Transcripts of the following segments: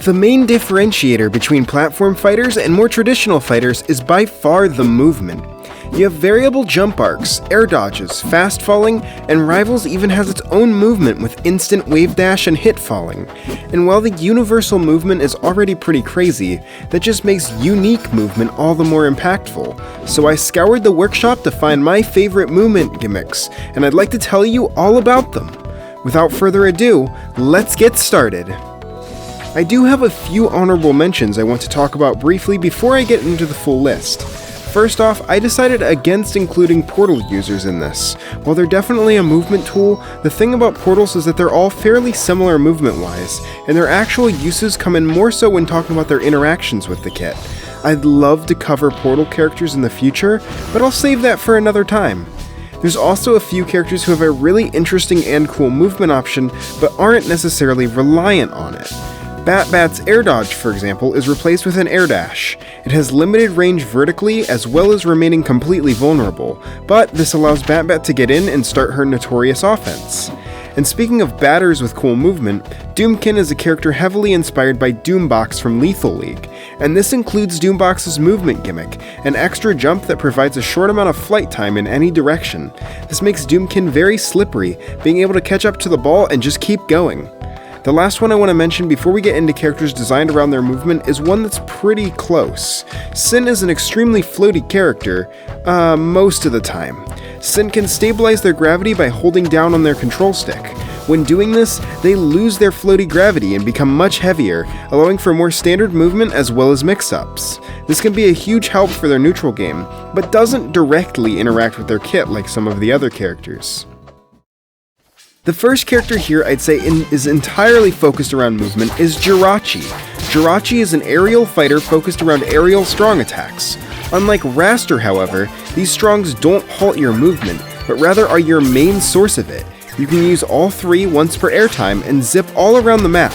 The main differentiator between platform fighters and more traditional fighters is by far the movement. You have variable jump arcs, air dodges, fast falling, and Rivals even has its own movement with instant wave dash and hit falling. And while the universal movement is already pretty crazy, that just makes unique movement all the more impactful. So I scoured the workshop to find my favorite movement gimmicks, and I'd like to tell you all about them. Without further ado, let's get started. I do have a few honorable mentions I want to talk about briefly before I get into the full list. First off, I decided against including portal users in this. While they're definitely a movement tool, the thing about portals is that they're all fairly similar movement-wise, and their actual uses come in more so when talking about their interactions with the kit. I'd love to cover portal characters in the future, but I'll save that for another time. There's also a few characters who have a really interesting and cool movement option, but aren't necessarily reliant on it. Bat's air dodge, for example, is replaced with an air dash. It has limited range vertically as well as remaining completely vulnerable, but this allows Bat to get in and start her notorious offense. And speaking of batters with cool movement, Doomkin is a character heavily inspired by Doombox from Lethal League, and this includes Doombox's movement gimmick, an extra jump that provides a short amount of flight time in any direction. This makes Doomkin very slippery, being able to catch up to the ball and just keep going. The last one I want to mention before we get into characters designed around their movement is one that's pretty close. Sin is an extremely floaty character, most of the time. Sin can stabilize their gravity by holding down on their control stick. When doing this, they lose their floaty gravity and become much heavier, allowing for more standard movement as well as mix-ups. This can be a huge help for their neutral game, but doesn't directly interact with their kit like some of the other characters. The first character here I'd say is entirely focused around movement is Jirachi. Jirachi is an aerial fighter focused around aerial strong attacks. Unlike Raster, however, these strongs don't halt your movement, but rather are your main source of it. You can use all three once per airtime and zip all around the map.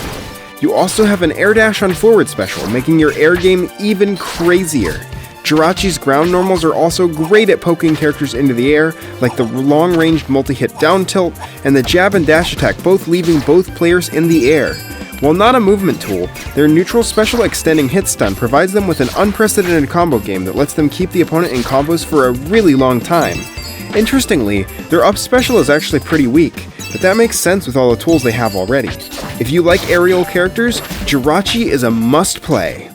You also have an air dash on forward special, making your air game even crazier. Jirachi's ground normals are also great at poking characters into the air, like the long-ranged multi-hit down tilt and the jab and dash attack, both leaving both players in the air. While not a movement tool, their neutral special extending hit stun provides them with an unprecedented combo game that lets them keep the opponent in combos for a really long time. Interestingly, their up special is actually pretty weak, but that makes sense with all the tools they have already. If you like aerial characters, Jirachi is a must-play.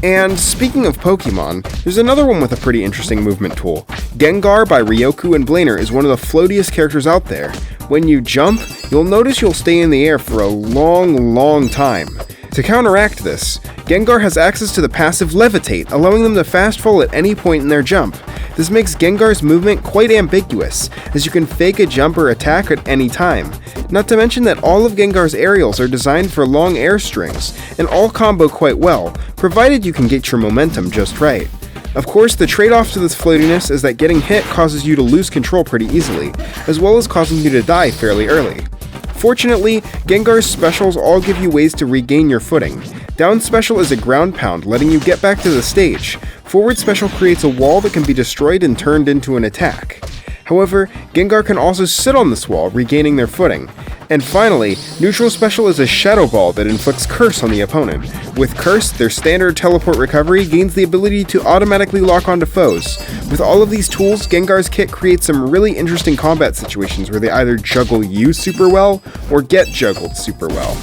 And speaking of Pokemon, there's another one with a pretty interesting movement tool. Gengar by Rioku and Blaner is one of the floatiest characters out there. When you jump, you'll notice you'll stay in the air for a long time. To counteract this, Gengar has access to the passive Levitate, allowing them to fast fall at any point in their jump. This makes Gengar's movement quite ambiguous, as you can fake a jump or attack at any time. Not to mention that all of Gengar's aerials are designed for long air strings, and all combo quite well, provided you can get your momentum just right. Of course, the trade-off to this floatiness is that getting hit causes you to lose control pretty easily, as well as causing you to die fairly early. Fortunately, Gengar's specials all give you ways to regain your footing. Down special is a ground pound, letting you get back to the stage. Forward special creates a wall that can be destroyed and turned into an attack. However, Gengar can also sit on this wall, regaining their footing. And finally, neutral special is a Shadow Ball that inflicts Curse on the opponent. With Curse, their standard teleport recovery gains the ability to automatically lock onto foes. With all of these tools, Gengar's kit creates some really interesting combat situations where they either juggle you super well, or get juggled super well.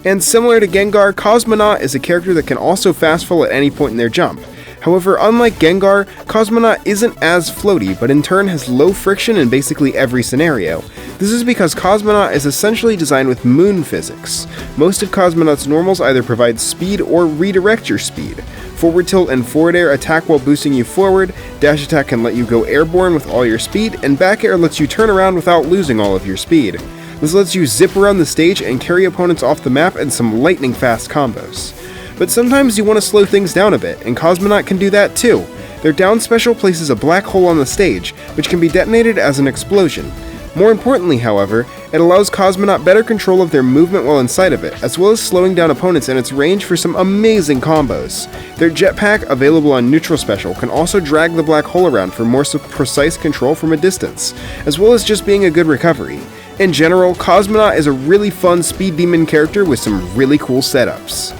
And similar to Gengar, Cosmonaut is a character that can also fast fall at any point in their jump. However, unlike Gengar, Cosmonaut isn't as floaty, but in turn has low friction in basically every scenario. This is because Cosmonaut is essentially designed with moon physics. Most of Cosmonaut's normals either provide speed or redirect your speed. Forward tilt and forward air attack while boosting you forward, dash attack can let you go airborne with all your speed, and back air lets you turn around without losing all of your speed. This lets you zip around the stage and carry opponents off the map in some lightning fast combos. But sometimes you want to slow things down a bit, and Cosmonaut can do that too. Their down special places a black hole on the stage, which can be detonated as an explosion. More importantly, however, it allows Cosmonaut better control of their movement while inside of it, as well as slowing down opponents in its range for some amazing combos. Their jetpack, available on neutral special, can also drag the black hole around for more precise control from a distance, as well as just being a good recovery. In general, Cosmonaut is a really fun speed demon character with some really cool setups.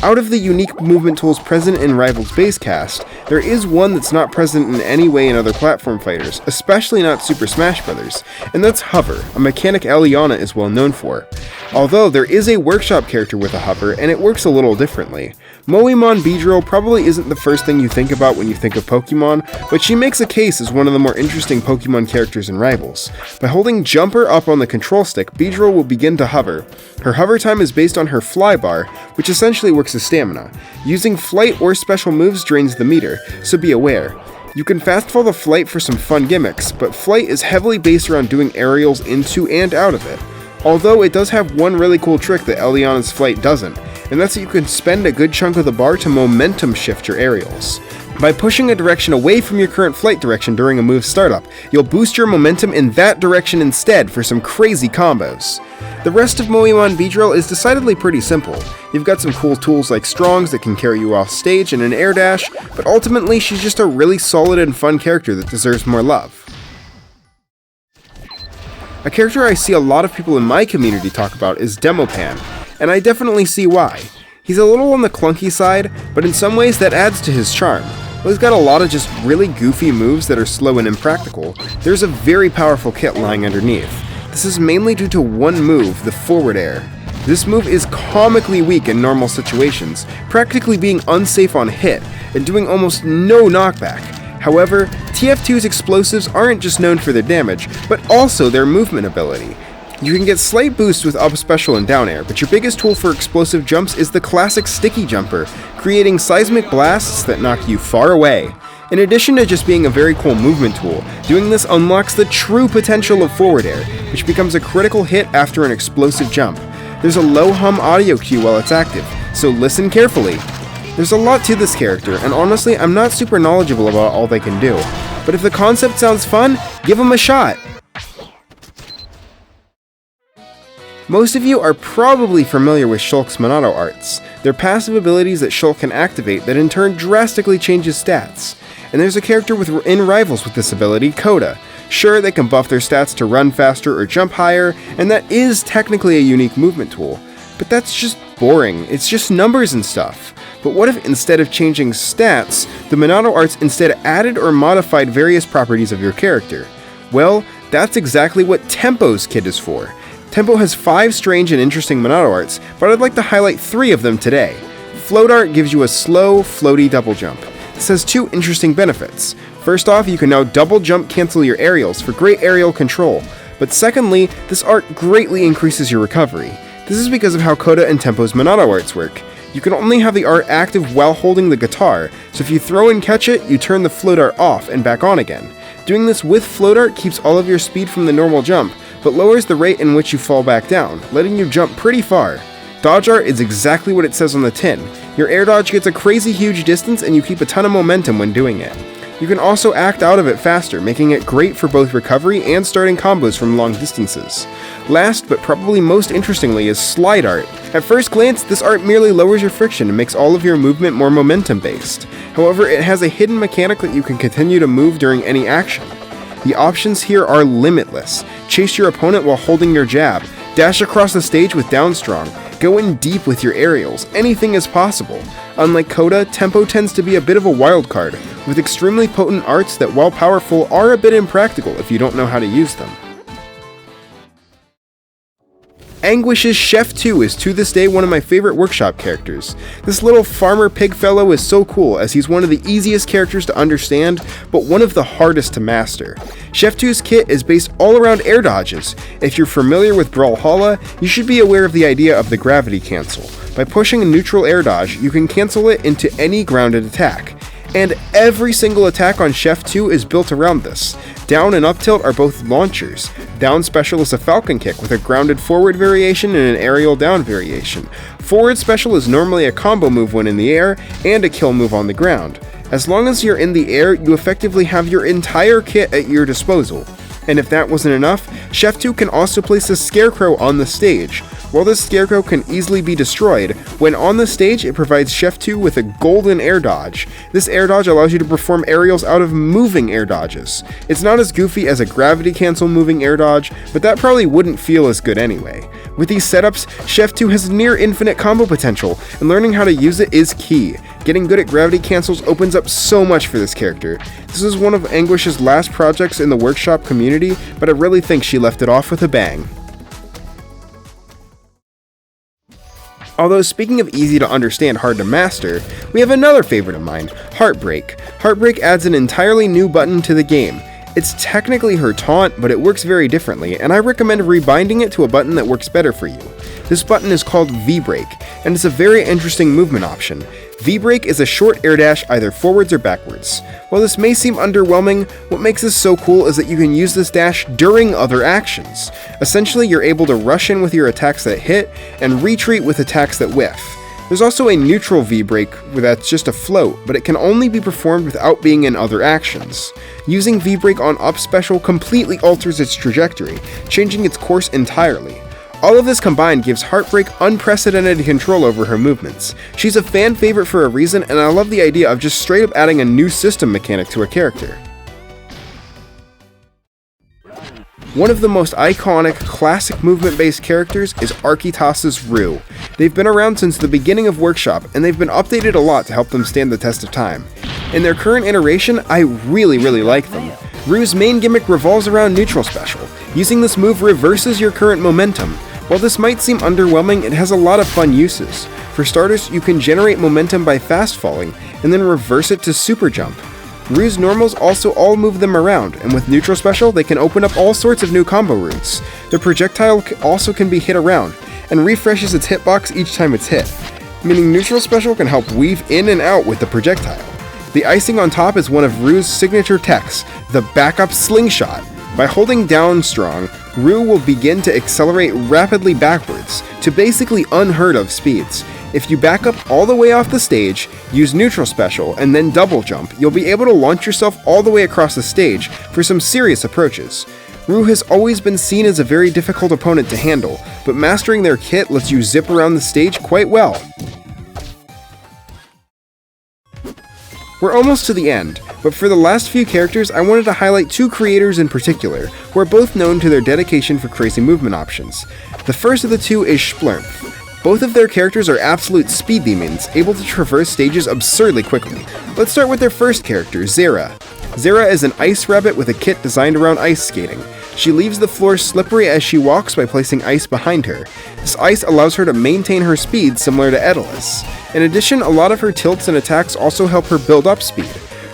Out of the unique movement tools present in Rival's base cast, there is one that's not present in any way in other platform fighters, especially not Super Smash Bros., and that's Hover, a mechanic Eliana is well known for. Although there is a workshop character with a hover, and it works a little differently. Moemon Beedrill probably isn't the first thing you think about when you think of Pokemon, but she makes a case as one of the more interesting Pokemon characters in Rivals. By holding Jumper up on the control stick, Beedrill will begin to hover. Her hover time is based on her fly bar, which essentially works as stamina. Using flight or special moves drains the meter, so be aware. You can fast fall the flight for some fun gimmicks, but flight is heavily based around doing aerials into and out of it. Although it does have one really cool trick that Eliana's flight doesn't, and that's that you can spend a good chunk of the bar to momentum shift your aerials. By pushing a direction away from your current flight direction during a move startup, you'll boost your momentum in that direction instead for some crazy combos. The rest of Moemon Beedrill is decidedly pretty simple. You've got some cool tools like Strongs that can carry you off stage and an air dash, but ultimately she's just a really solid and fun character that deserves more love. A character I see a lot of people in my community talk about is Demopan, and I definitely see why. He's a little on the clunky side, but in some ways that adds to his charm. While he's got a lot of just really goofy moves that are slow and impractical, there's a very powerful kit lying underneath. This is mainly due to one move, the forward air. This move is comically weak in normal situations, practically being unsafe on hit, and doing almost no knockback. However, TF2's explosives aren't just known for their damage, but also their movement ability. You can get slight boosts with up special and down air, but your biggest tool for explosive jumps is the classic sticky jumper, creating seismic blasts that knock you far away. In addition to just being a very cool movement tool, doing this unlocks the true potential of forward air, which becomes a critical hit after an explosive jump. There's a low hum audio cue while it's active, so listen carefully. There's a lot to this character, and honestly, I'm not super knowledgeable about all they can do. But if the concept sounds fun, give them a shot! Most of you are probably familiar with Shulk's Monado arts. They're passive abilities that Shulk can activate that in turn drastically changes stats. And there's a character in Rivals with this ability, Coda. Sure, they can buff their stats to run faster or jump higher, and that is technically a unique movement tool. But that's just boring, it's just numbers and stuff. But what if instead of changing stats, the Monado arts instead added or modified various properties of your character? Well, that's exactly what Tempo's kit is for. Tempo has 5 strange and interesting Monado arts, but I'd like to highlight 3 of them today. Float art gives you a slow, floaty double jump. This has 2 interesting benefits. First off, you can now double jump cancel your aerials for great aerial control, but secondly, this art greatly increases your recovery. This is because of how Coda and Tempo's Monado arts work. You can only have the art active while holding the guitar, so if you throw and catch it, you turn the float art off and back on again. Doing this with float art keeps all of your speed from the normal jump, but lowers the rate in which you fall back down, letting you jump pretty far. Dodge art is exactly what it says on the tin. Your air dodge gets a crazy huge distance and you keep a ton of momentum when doing it. You can also act out of it faster, making it great for both recovery and starting combos from long distances. Last, but probably most interestingly, is slide art. At first glance, this art merely lowers your friction and makes all of your movement more momentum based. However, it has a hidden mechanic that you can continue to move during any action. The options here are limitless. Chase your opponent while holding your jab, dash across the stage with down strong, go in deep with your aerials, anything is possible. Unlike Coda, Tempo tends to be a bit of a wild card, with extremely potent arts that while powerful are a bit impractical if you don't know how to use them. Anguish's Chef 2 is to this day one of my favorite workshop characters. This little farmer pig fellow is so cool as he's one of the easiest characters to understand, but one of the hardest to master. Chef 2's kit is based all around air dodges. If you're familiar with Brawlhalla, you should be aware of the idea of the gravity cancel. By pushing a neutral air dodge, you can cancel it into any grounded attack. And every single attack on Chef 2 is built around this. Down and up tilt are both launchers. Down special is a falcon kick with a grounded forward variation and an aerial down variation. Forward special is normally a combo move when in the air and a kill move on the ground. As long as you're in the air, you effectively have your entire kit at your disposal. And if that wasn't enough, Chef2 can also place a Scarecrow on the stage. While this Scarecrow can easily be destroyed, when on the stage it provides Chef2 with a golden air dodge. This air dodge allows you to perform aerials out of moving air dodges. It's not as goofy as a gravity cancel moving air dodge, but that probably wouldn't feel as good anyway. With these setups, Chef2 has near infinite combo potential, and learning how to use it is key. Getting good at gravity cancels opens up so much for this character. This is one of Anguish's last projects in the workshop community, but I really think she left it off with a bang. Although speaking of easy to understand, hard to master, we have another favorite of mine, Heartbrake. Heartbrake adds an entirely new button to the game. It's technically her taunt, but it works very differently, and I recommend rebinding it to a button that works better for you. This button is called V-Break, and it's a very interesting movement option. V-Break is a short air dash either forwards or backwards. While this may seem underwhelming, what makes this so cool is that you can use this dash during other actions. Essentially, you're able to rush in with your attacks that hit, and retreat with attacks that whiff. There's also a neutral V-Break where that's just a float, but it can only be performed without being in other actions. Using V-Break on up special completely alters its trajectory, changing its course entirely. All of this combined gives Heartbrake unprecedented control over her movements. She's a fan favorite for a reason, and I love the idea of just straight up adding a new system mechanic to a character. One of the most iconic, classic movement-based characters is Archytas' Rue. They've been around since the beginning of Workshop, and they've been updated a lot to help them stand the test of time. In their current iteration, I really like them. Rue's main gimmick revolves around neutral special. Using this move reverses your current momentum. While this might seem underwhelming, it has a lot of fun uses. For starters, you can generate momentum by fast falling, and then reverse it to super jump. Rue's normals also all move them around, and with neutral special, they can open up all sorts of new combo routes. Their projectile also can be hit around, and refreshes its hitbox each time it's hit, meaning neutral special can help weave in and out with the projectile. The icing on top is one of Rue's signature techs, the backup slingshot. By holding down strong, Rue will begin to accelerate rapidly backwards, to basically unheard of speeds. If you back up all the way off the stage, use neutral special, and then double jump, you'll be able to launch yourself all the way across the stage for some serious approaches. Rue has always been seen as a very difficult opponent to handle, but mastering their kit lets you zip around the stage quite well. We're almost to the end, but for the last few characters I wanted to highlight two creators in particular, who are both known to their dedication for crazy movement options. The first of the two is Shplurmff. Both of their characters are absolute speed demons, able to traverse stages absurdly quickly. Let's start with their first character, Zera. Zera is an ice rabbit with a kit designed around ice skating. She leaves the floor slippery as she walks by placing ice behind her. This ice allows her to maintain her speed similar to Daedalus. In addition, a lot of her tilts and attacks also help her build up speed.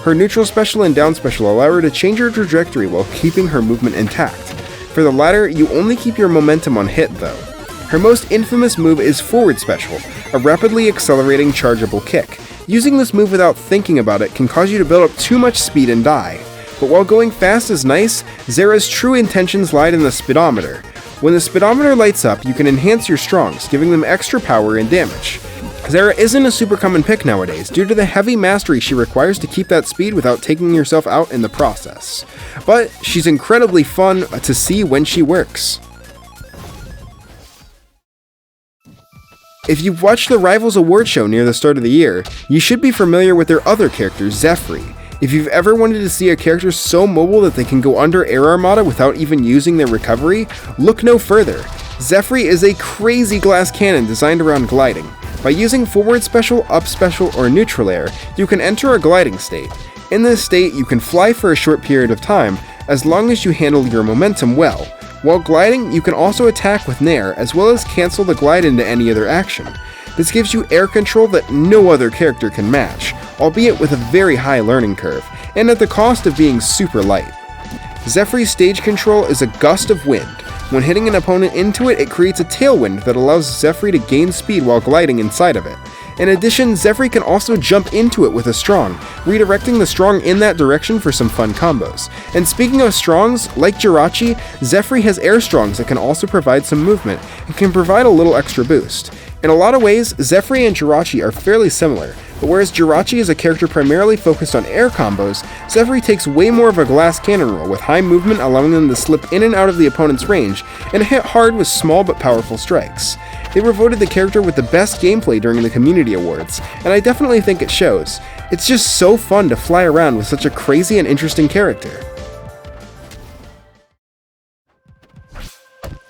Her neutral special and down special allow her to change her trajectory while keeping her movement intact. For the latter, you only keep your momentum on hit though. Her most infamous move is Forward Special, a rapidly accelerating chargeable kick. Using this move without thinking about it can cause you to build up too much speed and die. But while going fast is nice, Zera's true intentions lied in the speedometer. When the speedometer lights up, you can enhance your strongs, giving them extra power and damage. Zera isn't a super common pick nowadays due to the heavy mastery she requires to keep that speed without taking yourself out in the process. But she's incredibly fun to see when she works. If you've watched the Rivals Award show near the start of the year, you should be familiar with their other character, Zephrie. If you've ever wanted to see a character so mobile that they can go under Air Armada without even using their recovery, look no further. Zephrie is a crazy glass cannon designed around gliding. By using forward special, up special, or neutral air, you can enter a gliding state. In this state, you can fly for a short period of time, as long as you handle your momentum well. While gliding, you can also attack with Nair, as well as cancel the glide into any other action. This gives you air control that no other character can match, albeit with a very high learning curve, and at the cost of being super light. Zephrie's stage control is a gust of wind. When hitting an opponent into it, it creates a tailwind that allows Zephrie to gain speed while gliding inside of it. In addition, Zephrie can also jump into it with a strong, redirecting the strong in that direction for some fun combos. And speaking of strongs, like Jirachi, Zephrie has air strongs that can also provide some movement, and can provide a little extra boost. In a lot of ways, Zephrie and Jirachi are fairly similar, but whereas Jirachi is a character primarily focused on air combos, Zephrie takes way more of a glass cannon role, with high movement allowing them to slip in and out of the opponent's range, and hit hard with small but powerful strikes. They were voted the character with the best gameplay during the community awards, and I definitely think it shows. It's just so fun to fly around with such a crazy and interesting character.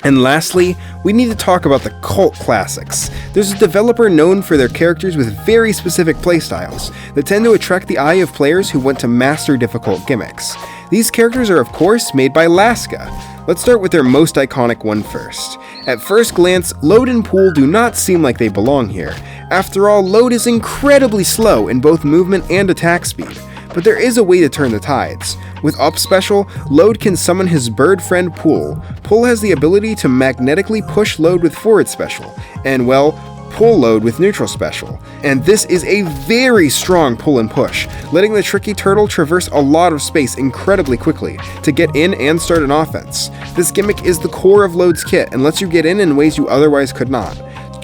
And lastly, we need to talk about the cult classics. There's a developer known for their characters with very specific playstyles that tend to attract the eye of players who want to master difficult gimmicks. These characters are of course made by Laska. Let's start with their most iconic one first. At first glance, Load and Pool do not seem like they belong here. After all, Load is incredibly slow in both movement and attack speed. But there is a way to turn the tides. With Up Special, Load can summon his bird friend Pool. Pool has the ability to magnetically push Load with Forward Special, and well, pull Load with Neutral Special. And this is a very strong pull and push, letting the tricky turtle traverse a lot of space incredibly quickly to get in and start an offense. This gimmick is the core of Load's kit and lets you get in ways you otherwise could not.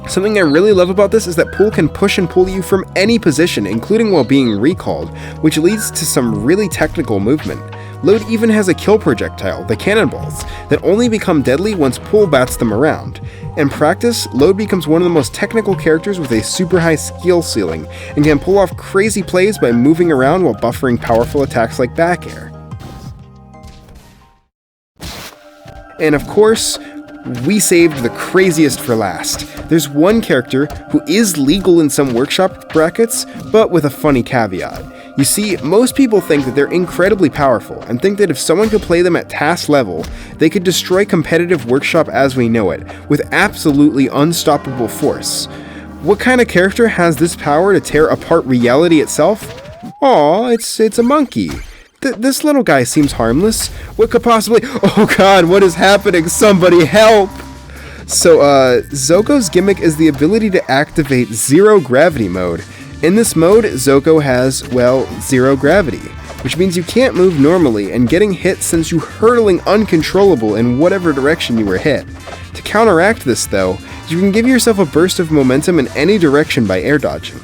Something I really love about this is that Pool can push and pull you from any position, including while being recalled, which leads to some really technical movement. Load even has a kill projectile, the cannonballs, that only become deadly once Pool bats them around. In practice, Load becomes one of the most technical characters with a super high skill ceiling, and can pull off crazy plays by moving around while buffering powerful attacks like back air. And of course, we saved the craziest for last. There's one character who is legal in some workshop brackets, but with a funny caveat. You see, most people think that they're incredibly powerful, and think that if someone could play them at task level, they could destroy competitive workshop as we know it, with absolutely unstoppable force. What kind of character has this power to tear apart reality itself? Aw, it's a monkey. This little guy seems harmless. What could possibly— oh god, what is happening? Somebody help! So, Zogo's gimmick is the ability to activate Zero Gravity mode. In this mode, Zogo has, well, zero gravity, which means you can't move normally, and getting hit sends you hurtling uncontrollable in whatever direction you were hit. To counteract this, though, you can give yourself a burst of momentum in any direction by air dodging.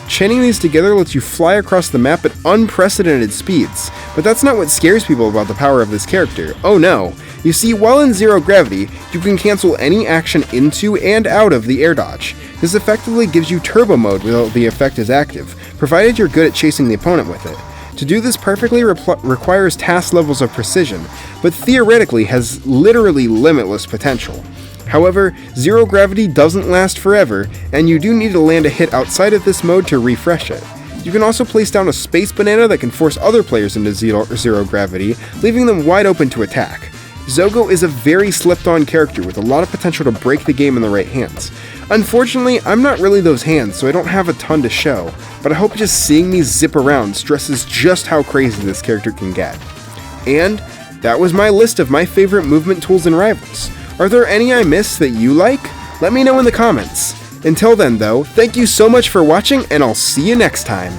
Chaining these together lets you fly across the map at unprecedented speeds, but that's not what scares people about the power of this character. Oh no! You see, while in zero gravity, you can cancel any action into and out of the air dodge. This effectively gives you turbo mode while the effect is active, provided you're good at chasing the opponent with it. To do this perfectly requires task levels of precision, but theoretically has literally limitless potential. However, zero gravity doesn't last forever, and you do need to land a hit outside of this mode to refresh it. You can also place down a space banana that can force other players into zero gravity, leaving them wide open to attack. Zogo is a very slept-on character with a lot of potential to break the game in the right hands. Unfortunately, I'm not really those hands, so I don't have a ton to show, but I hope just seeing me zip around stresses just how crazy this character can get. And that was my list of my favorite movement tools and rivals. Are there any I missed that you like? Let me know in the comments. Until then though, thank you so much for watching, and I'll see you next time.